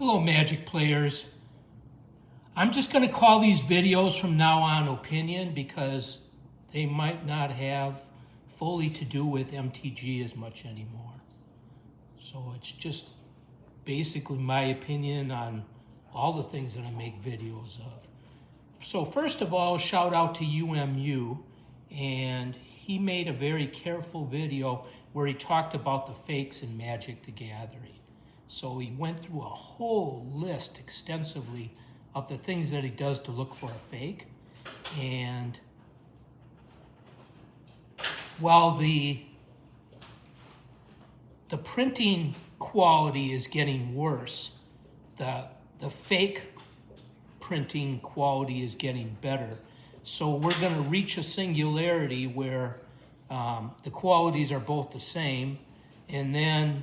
Hello, Magic players. I'm just going to call these videos from now on opinion because they might not have fully to do with MTG as much anymore. So it's just basically my opinion on all the things that I make videos of. So first of all, shout out to UMU, and he made a very careful video where he talked about the fakes in Magic the Gathering. So he went through a whole list extensively of the things that he does to look for a fake. And while the printing quality is getting worse, the fake printing quality is getting better. So we're going to reach a singularity where the qualities are both the same, and then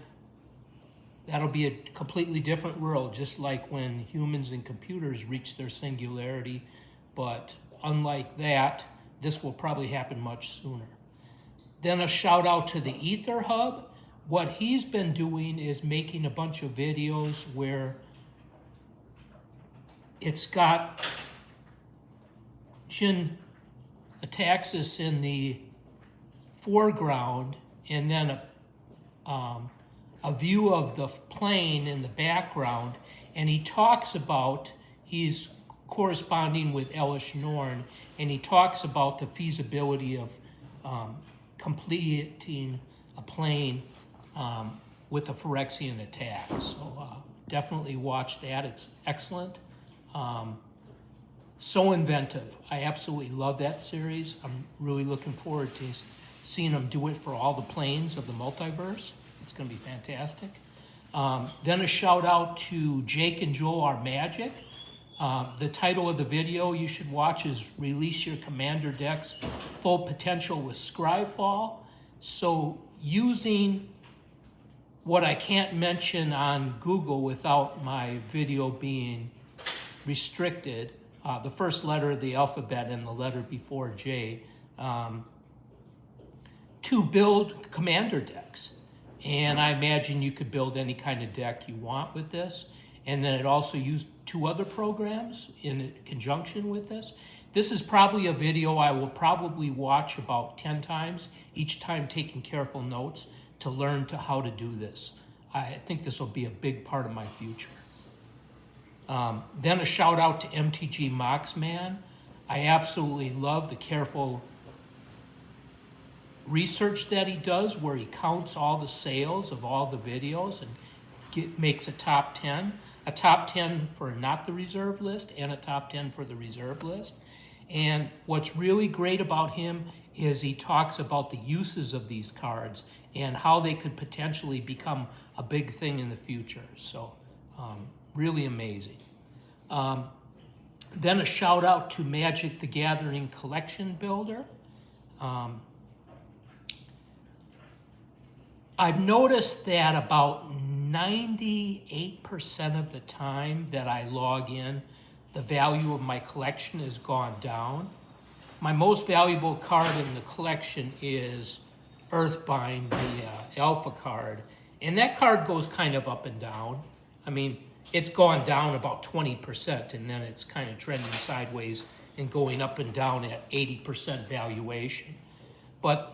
that'll be a completely different world, just like when humans and computers reach their singularity. But unlike that, this will probably happen much sooner. Then a shout out to the Ether Hub. What he's been doing is making a bunch of videos where it's got Jin Ataxis in the foreground and then a view of the plane in the background, and he talks about, he's corresponding with Elish Norn, and he talks about the feasibility of completing a plane with a Phyrexian attack. So definitely watch that, it's excellent. So inventive. I absolutely love that series. I'm really looking forward to seeing them do it for all the planes of the multiverse. It's going to be fantastic. Then a shout out to Jake and Joel Are Magic. The title of the video you should watch is Release Your Commander Deck's Full Potential with Scryfall. So using what I can't mention on Google without my video being restricted, the first letter of the alphabet and the letter before J, to build commander decks. And I imagine you could build any kind of deck you want with this. And then it also used two other programs in conjunction with this. This is probably a video I will probably watch about 10 times, each time taking careful notes to learn how to do this. I think this will be a big part of my future. Then a shout out to MTG Moxman. I absolutely love the careful research that he does where he counts all the sales of all the videos and makes a top 10. A top 10 for not the reserve list and a top 10 for the reserve list. And what's really great about him is he talks about the uses of these cards and how they could potentially become a big thing in the future. So really amazing. Then a shout out to Magic the Gathering Collection Builder. I've noticed that about 98% of the time that I log in, the value of my collection has gone down. My most valuable card in the collection is Earthbind, the alpha card. And that card goes kind of up and down. I mean, it's gone down about 20%, and then it's kind of trending sideways and going up and down at 80% valuation. But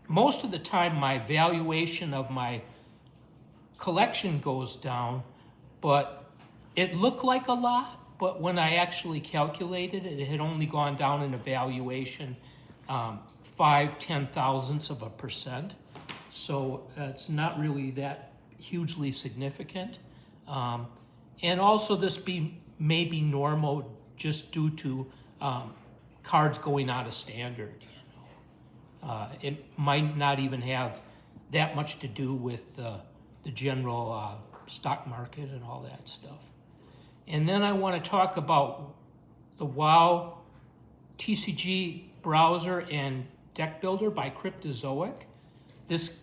most of the time, my valuation of my collection goes down, but it looked like a lot, but when I actually calculated it, it had only gone down in a valuation 5/10 thousandths of a percent. So it's not really that hugely significant. And also this may be normal just due to cards going out of standard. It might not even have that much to do with the general stock market and all that stuff. And then I want to talk about the WoW TCG browser and deck builder by Cryptozoic. This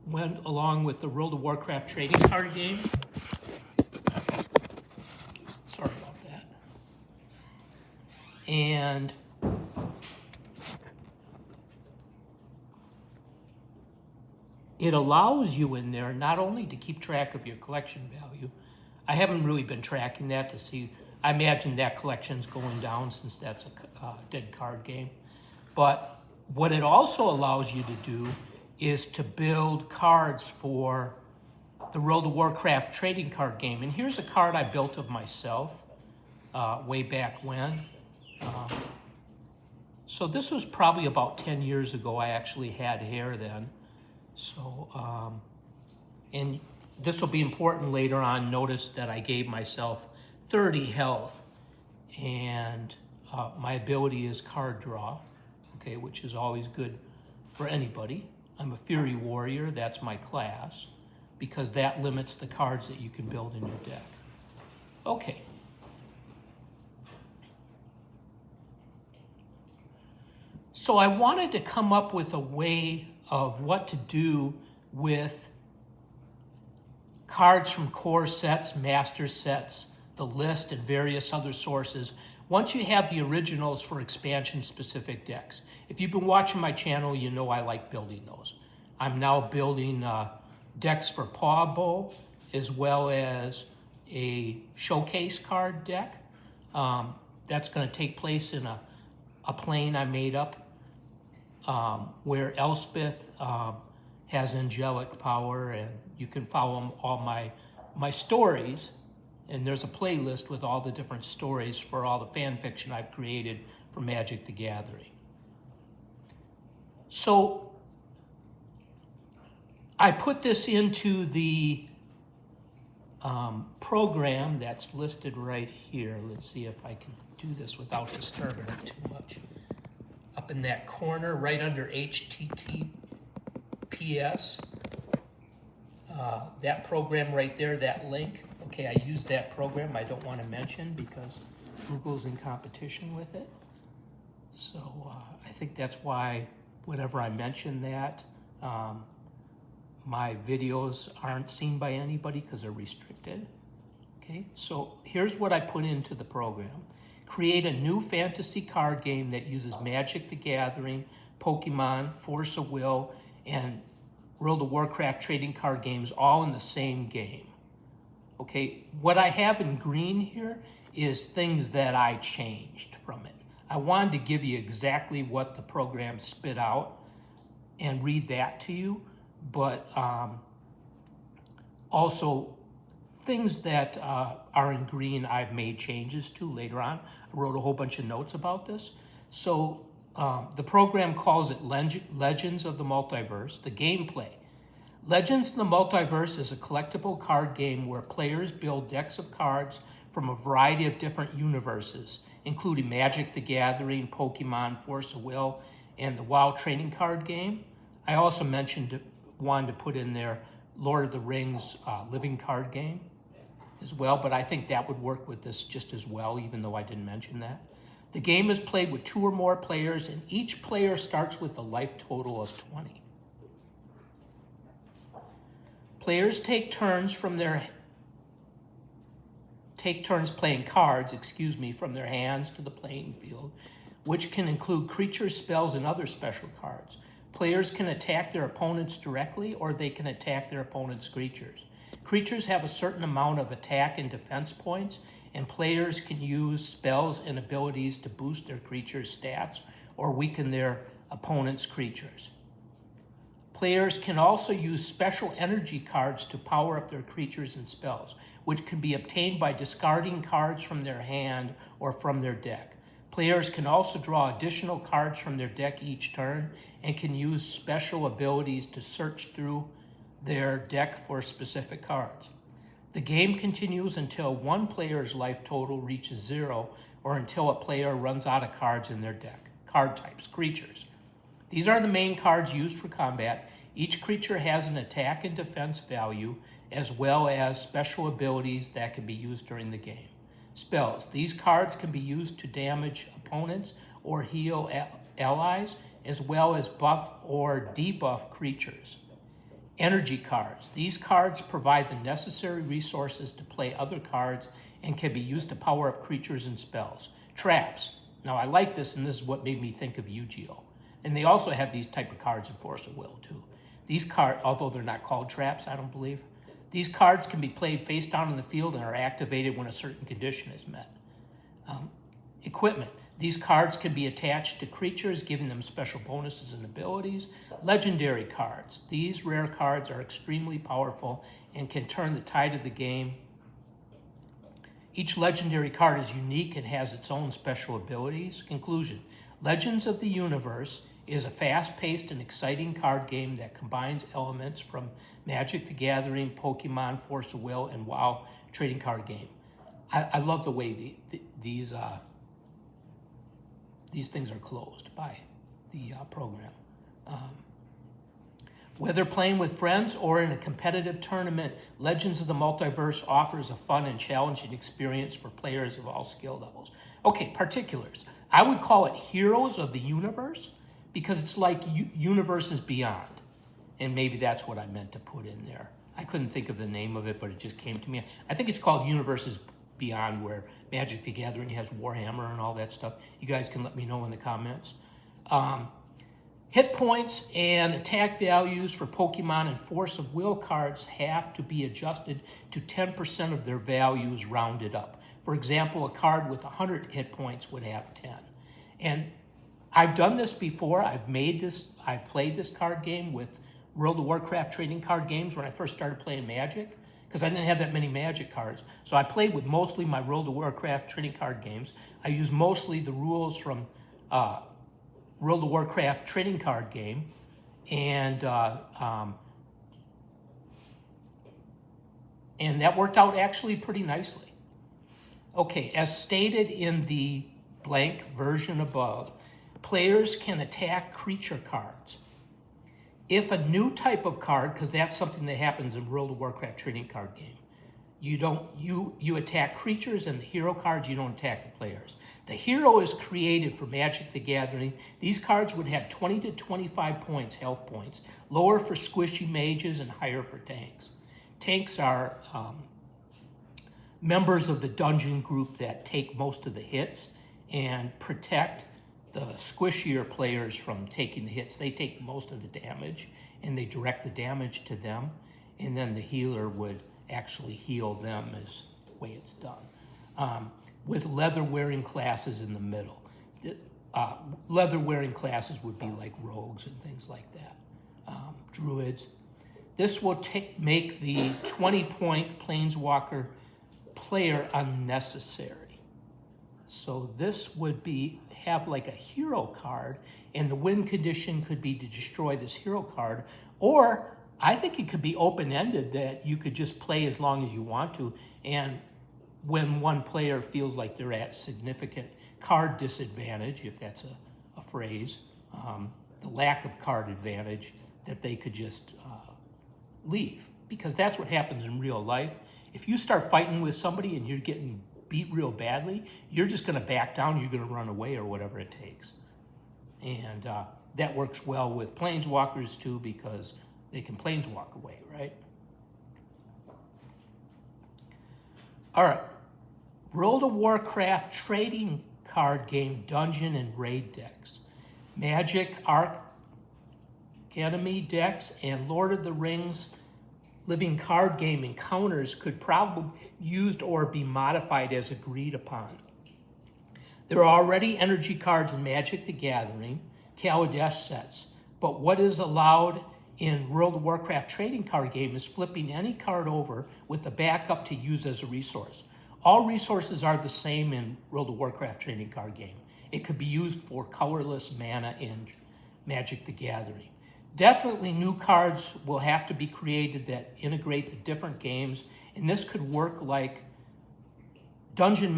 went along with the World of Warcraft trading card game. Sorry about that. And it allows you in there not only to keep track of your collection value. I haven't really been tracking that to see. I imagine that collection's going down since that's a dead card game. But what it also allows you to do is to build cards for the World of Warcraft trading card game. And here's a card I built of myself way back when. So this was probably about 10 years ago. I actually had hair then. So, and this will be important later on. Notice that I gave myself 30 health, and my ability is card draw, okay, which is always good for anybody. I'm a Fury Warrior, that's my class, because that limits the cards that you can build in your deck. Okay. So I wanted to come up with a way of what to do with cards from core sets, master sets, the list, and various other sources once you have the originals for expansion-specific decks. If you've been watching my channel, you know I like building those. I'm now building decks for Paw Bowl, as well as a showcase card deck. That's going to take place in a plane I made up where Elspeth has angelic power, and you can follow all my stories, and there's a playlist with all the different stories for all the fan fiction I've created for Magic the Gathering. So I put this into the program that's listed right here. Let's see if I can do this without disturbing it too much. Up in that corner, right under HTTPS, that program right there, that link. Okay, I used that program. I don't want to mention because Google's in competition with it. So I think that's why whenever I mention that, my videos aren't seen by anybody because they're restricted. Okay, so here's what I put into the program. Create a new fantasy card game that uses Magic the Gathering, Pokemon, Force of Will, and World of Warcraft trading card games all in the same game. Okay, what I have in green here is things that I changed from it. I wanted to give you exactly what the program spit out and read that to you, but also things that are in green I've made changes to later on. I wrote a whole bunch of notes about this. So the program calls it Legends of the Multiverse. The gameplay. Legends of the Multiverse is a collectible card game where players build decks of cards from a variety of different universes, including Magic the Gathering, Pokemon, Force of Will, and the WoW trading card game. I also wanted to put in there Lord of the Rings living card game as well, but I think that would work with this just as well, even though I didn't mention that. The game is played with 2 or more players, and each player starts with a life total of 20. Players take turns playing cards, from their hands to the playing field, which can include creatures, spells, and other special cards. Players can attack their opponents directly, or they can attack their opponent's creatures. Creatures have a certain amount of attack and defense points, and players can use spells and abilities to boost their creatures' stats or weaken their opponent's creatures. Players can also use special energy cards to power up their creatures and spells, which can be obtained by discarding cards from their hand or from their deck. Players can also draw additional cards from their deck each turn and can use special abilities to search through their deck for specific cards. The game continues until one player's life total reaches 0 or until a player runs out of cards in their deck. Card types, creatures. These are the main cards used for combat. Each creature has an attack and defense value, as well as special abilities that can be used during the game. Spells. These cards can be used to damage opponents or heal allies, as well as buff or debuff creatures. Energy cards. These cards provide the necessary resources to play other cards and can be used to power up creatures and spells. Traps. Now I like this, and this is what made me think of Yu-Gi-Oh! And they also have these type of cards in Force of Will too. These cards, although they're not called traps, I don't believe, these cards can be played face down in the field and are activated when a certain condition is met. Equipment. These cards can be attached to creatures, giving them special bonuses and abilities. Legendary cards. These rare cards are extremely powerful and can turn the tide of the game. Each legendary card is unique and has its own special abilities. Conclusion. Legends of the Universe is a fast-paced and exciting card game that combines elements from Magic the Gathering, Pokemon, Force of Will, and WoW trading card game. I love the way these things are closed by the program. Whether playing with friends or in a competitive tournament, Legends of the Multiverse offers a fun and challenging experience for players of all skill levels. Okay, particulars. I would call it Heroes of the Universe because it's like Universes Beyond. And maybe that's what I meant to put in there. I couldn't think of the name of it, but it just came to me. I think it's called Universes Beyond, where Magic the Gathering has Warhammer and all that stuff. You guys can let me know in the comments. Hit points and attack values for Pokemon and Force of Will cards have to be adjusted to 10% of their values rounded up. For example, a card with 100 hit points would have 10. And I've done this before. I've played this card game with World of Warcraft trading card games when I first started playing Magic, because I didn't have that many Magic cards. So I played with mostly my World of Warcraft trading card games. I used mostly the rules from World of Warcraft trading card game, and that worked out actually pretty nicely. Okay, as stated in the blank version above, players can attack creature cards. If a new type of card, because that's something that happens in World of Warcraft trading card game, you attack creatures, and the hero cards, you don't attack the players. The hero is created for Magic the Gathering. These cards would have 20 to 25 points, health points, lower for squishy mages and higher for tanks. Tanks are members of the dungeon group that take most of the hits and protect the squishier players from taking the hits. They take most of the damage, and they direct the damage to them, and then the healer would actually heal them is the way it's done. With leather-wearing classes in the middle. Leather-wearing classes would be like rogues and things like that. Druids. This will make the 20-point Planeswalker player unnecessary. So this would have like a hero card, and the win condition could be to destroy this hero card, or I think it could be open-ended that you could just play as long as you want to, and when one player feels like they're at significant card disadvantage, if that's a phrase, the lack of card advantage, that they could just leave. Because that's what happens in real life. If you start fighting with somebody and you're getting beat real badly, you're just going to back down, you're going to run away or whatever it takes. And that works well with Planeswalkers too, because they can Planeswalk away, right? All right. World of Warcraft trading card game dungeon and raid decks. Magic Arcanemy decks and Lord of the Rings living card game encounters could probably be used or be modified as agreed upon. There are already energy cards in Magic the Gathering, Kaladesh sets, but what is allowed in World of Warcraft trading card game is flipping any card over with a backup to use as a resource. All resources are the same in World of Warcraft trading card game. It could be used for colorless mana in Magic the Gathering. Definitely new cards will have to be created that integrate the different games, and this could work like Dungeon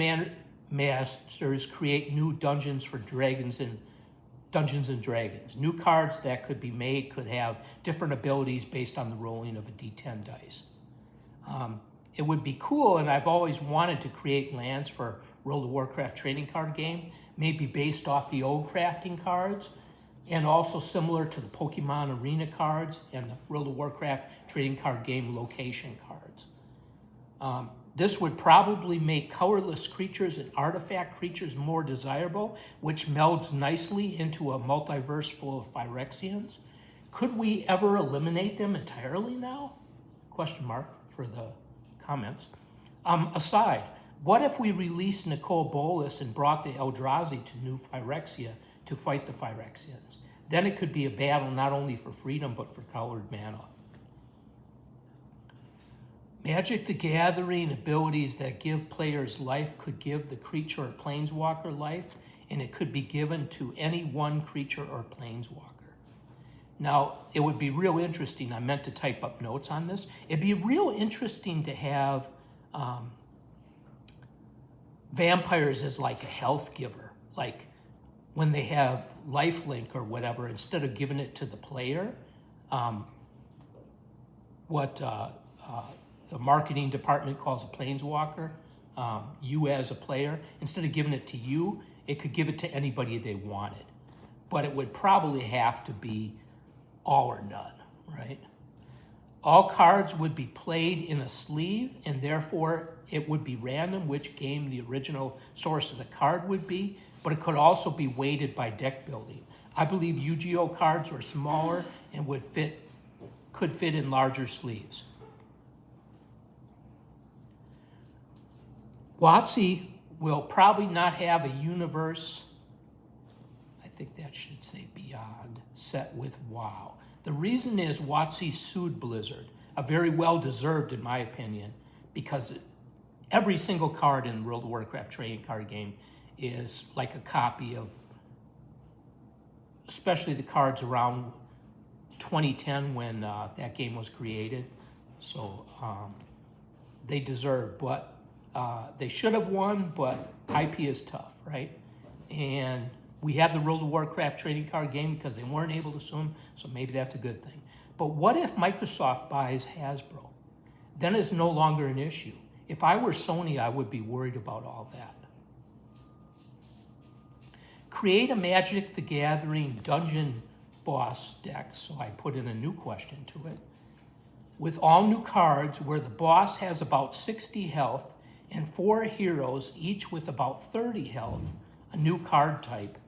Masters create new dungeons for Dungeons and Dragons. New cards that could be made could have different abilities based on the rolling of a D10 dice. It would be cool, and I've always wanted to create lands for World of Warcraft trading card game, maybe based off the old crafting cards, and also similar to the Pokemon Arena cards and the World of Warcraft trading card game location cards. This would probably make colorless creatures and artifact creatures more desirable, which melds nicely into a multiverse full of Phyrexians. Could we ever eliminate them entirely now? Question mark for the comments. Aside, what if we released Nicole Bolas and brought the Eldrazi to New Phyrexia to fight the Phyrexians? Then it could be a battle not only for freedom, but for colored mana. Magic the Gathering abilities that give players life could give the creature or planeswalker life, and it could be given to any one creature or planeswalker. Now, it would be real interesting. I meant to type up notes on this. It'd be real interesting to have vampires as like a health giver. Like when they have lifelink or whatever, instead of giving it to the player, what the marketing department calls a planeswalker, you as a player, instead of giving it to you, it could give it to anybody they wanted. But it would probably have to be all or none, right? All cards would be played in a sleeve, and therefore it would be random which game the original source of the card would be, but it could also be weighted by deck building. I believe Yu-Gi-Oh cards were smaller and could fit in larger sleeves. WotC will probably not have a universe, I think that should say beyond, set with WoW. The reason is WotC sued Blizzard, a very well-deserved in my opinion, because every single card in the World of Warcraft trading card game is like a copy of, especially the cards around 2010 when that game was created. So they deserve, but they should have won, but IP is tough, right? And we have the World of Warcraft trading card game because they weren't able to sue them, so maybe that's a good thing. But what if Microsoft buys Hasbro? Then it's no longer an issue. If I were Sony, I would be worried about all that. Create a Magic the Gathering dungeon boss deck, so I put in a new question to it, with all new cards where the boss has about 60 health and 4 heroes, each with about 30 health, a new card type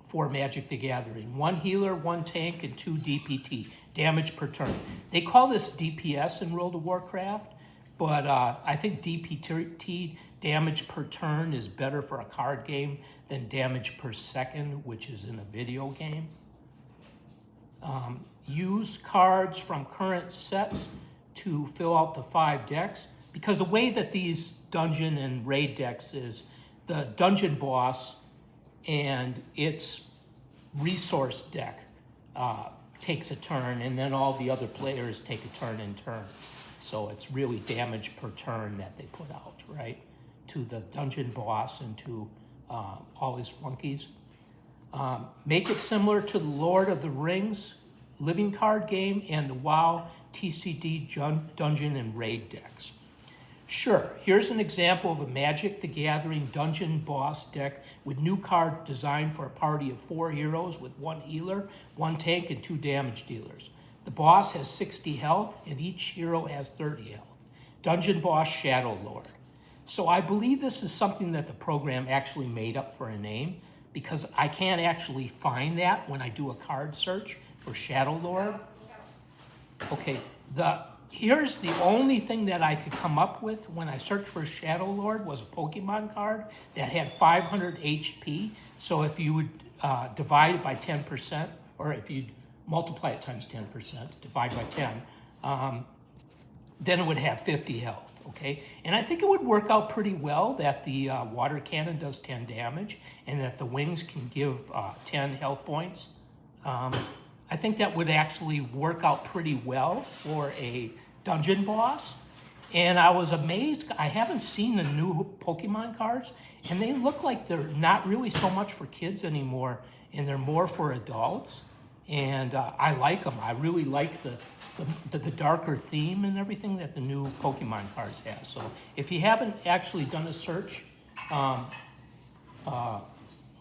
for Magic the Gathering. 1 healer, 1 tank, and 2 DPT, damage per turn. They call this DPS in World of Warcraft, but I think DPT, damage per turn, is better for a card game than damage per second, which is in a video game. Use cards from current sets to fill out the 5 decks, because the way that these dungeon and raid decks is, the dungeon boss and its resource deck takes a turn, and then all the other players take a turn in turn. So it's really damage per turn that they put out, right? To the dungeon boss and to all his flunkies. Make it similar to the Lord of the Rings living card game and the WoW TCG dungeon and raid decks. Sure, here's an example of a Magic the Gathering dungeon boss deck with new card designed for a party of 4 heroes with 1 healer, 1 tank, and 2 damage dealers. The boss has 60 health, and each hero has 30 health. Dungeon boss Shadow Lord. So I believe this is something that the program actually made up for a name, because I can't actually find that when I do a card search for Shadow Lord. Okay, here's the only thing that I could come up with when I searched for Shadow Lord was a Pokemon card that had 500 HP. So if you would divide it by 10%, or if you'd multiply it times 10%, divide by 10, then it would have 50 health, okay? And I think it would work out pretty well that the water cannon does 10 damage and that the wings can give 10 health points. I think that would actually work out pretty well for a dungeon boss. And I was amazed. I haven't seen the new Pokemon cards, and they look like they're not really so much for kids anymore, and they're more for adults. And I like them. I really like the darker theme and everything that the new Pokemon cards have. So if you haven't actually done a search,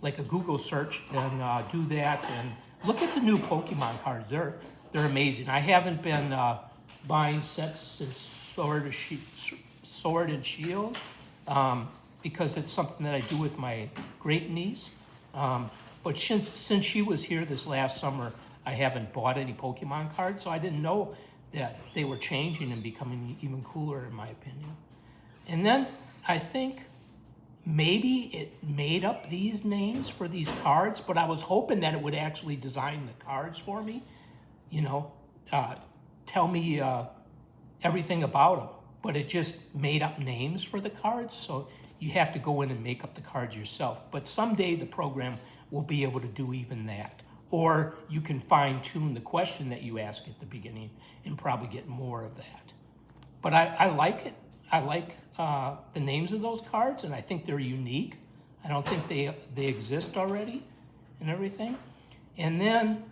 like a Google search, then do that and look at the new Pokemon cards. They're amazing. I haven't been buying sets since Sword and Shield because it's something that I do with my great niece. But since she was here this last summer, I haven't bought any Pokemon cards, so I didn't know that they were changing and becoming even cooler, in my opinion. And then I think maybe it made up these names for these cards, but I was hoping that it would actually design the cards for me, tell me everything about them. But it just made up names for the cards, so you have to go in and make up the cards yourself. But someday the program will be able to do even that. Or you can fine-tune the question that you ask at the beginning and probably get more of that. But I like it. I like the names of those cards, and I think they're unique. I don't think they exist already and everything. And then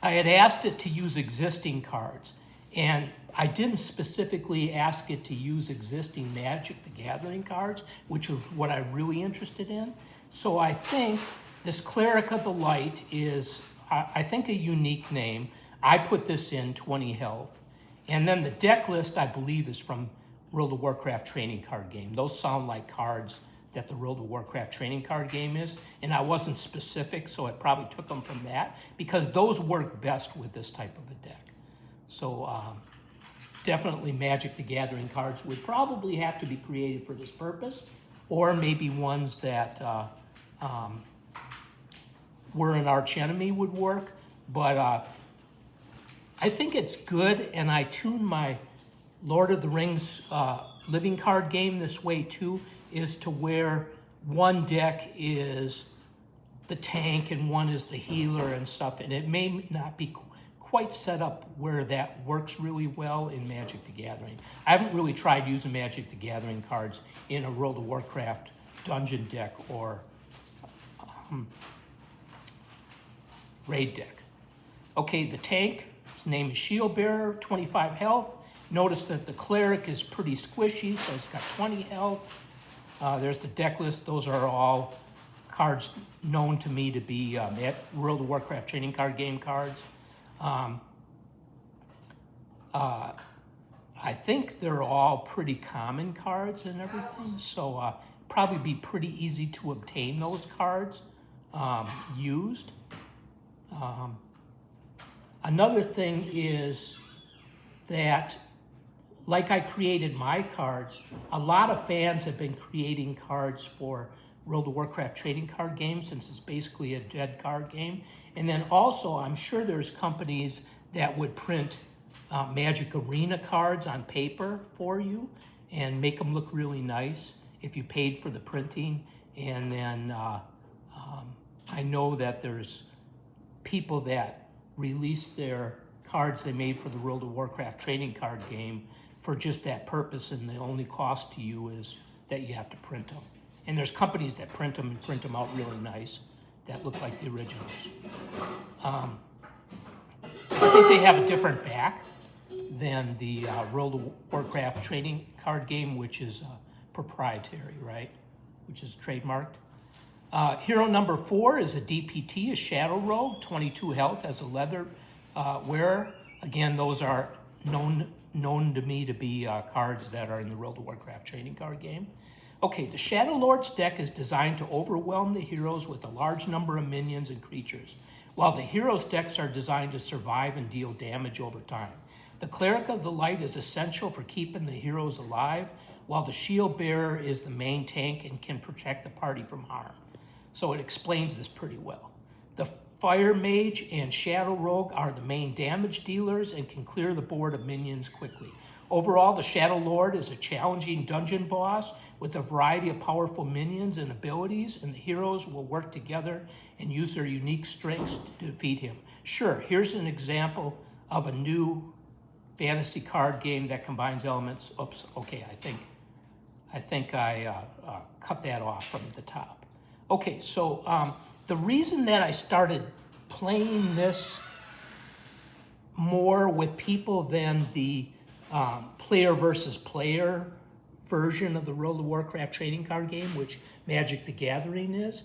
I had asked it to use existing cards, and I didn't specifically ask it to use existing Magic the Gathering cards, which is what I'm really interested in. So I think this Cleric of the Light is, I think, a unique name. I put this in 20 health. And then the deck list, I believe, is from World of Warcraft trading card game. Those sound like cards that the World of Warcraft trading card game is. And I wasn't specific, so I probably took them from that, because those work best with this type of a deck. So definitely Magic the Gathering cards would probably have to be created for this purpose, or maybe ones that were an arch enemy would work. But I think it's good, and I tune my Lord of the Rings living card game this way too, is to where one deck is the tank and one is the healer and stuff, and it may not be quite set up where that works really well in Magic the Gathering. I haven't really tried using Magic the Gathering cards in a World of Warcraft dungeon deck or raid deck. Okay, the tank, his name is Shield Bearer, 25 health. Notice that the Cleric is pretty squishy, so it's got 20 health. There's the deck list. Those are all cards known to me to be World of Warcraft trading card game cards. I think they're all pretty common cards and everything, so probably be pretty easy to obtain those cards used. Another thing is that, like I created my cards, a lot of fans have been creating cards for World of Warcraft trading card game, since it's basically a dead card game. And then also, I'm sure there's companies that would print Magic Arena cards on paper for you and make them look really nice if you paid for the printing. And then I know that there's people that release their cards they made for the World of Warcraft trading card game for just that purpose, and the only cost to you is that you have to print them. And there's companies that print them and print them out really nice that look like the originals. I think they have a different back than the World of Warcraft trading card game, which is proprietary, right? Which is trademarked. Hero number 4 is a DPT, a Shadow Rogue, 22 health, as a leather wearer. Again, those are known to me to be cards that are in the World of Warcraft trading card game. Okay, the Shadow Lord's deck is designed to overwhelm the heroes with a large number of minions and creatures, while the heroes' decks are designed to survive and deal damage over time. The Cleric of the Light is essential for keeping the heroes alive, while the Shield Bearer is the main tank and can protect the party from harm. So it explains this pretty well. The Fire Mage and Shadow Rogue are the main damage dealers and can clear the board of minions quickly. Overall, the Shadow Lord is a challenging dungeon boss with a variety of powerful minions and abilities, and the heroes will work together and use their unique strengths to defeat him. Sure, here's an example of a new fantasy card game that combines elements. Oops, okay, I think I cut that off from the top. Okay, so the reason that I started playing this more with people than the player versus player version of the World of Warcraft trading card game, which Magic the Gathering is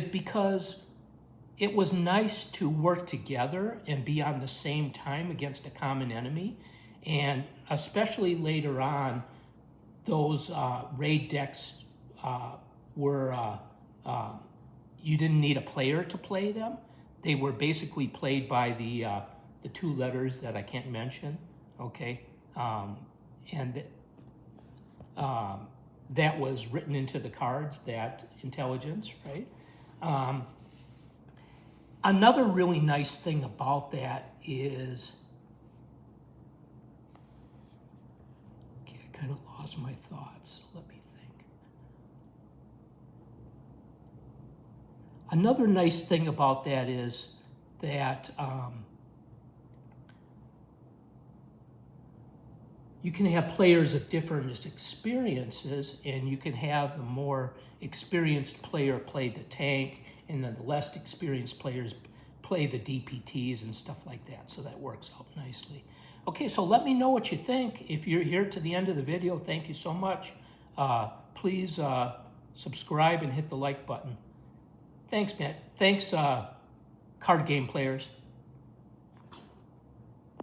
because it was nice to work together and be on the same time against a common enemy. And especially later on, those raid decks were, you didn't need a player to play them. they were basically played by the two letters that I can't mention, okay? And that was written into the cards, that intelligence, right? Another really nice thing about that is, okay, I kind of lost my thoughts, so let me think. Another nice thing about that is that you can have players of different experiences, and you can have the more experienced player play the tank, and then the less experienced players play the DPTs and stuff like that. So that works out nicely. Okay, so let me know what you think. If you're here to the end of the video, thank you so much. Please subscribe and hit the like button. Thanks, Matt. Thanks, card game players.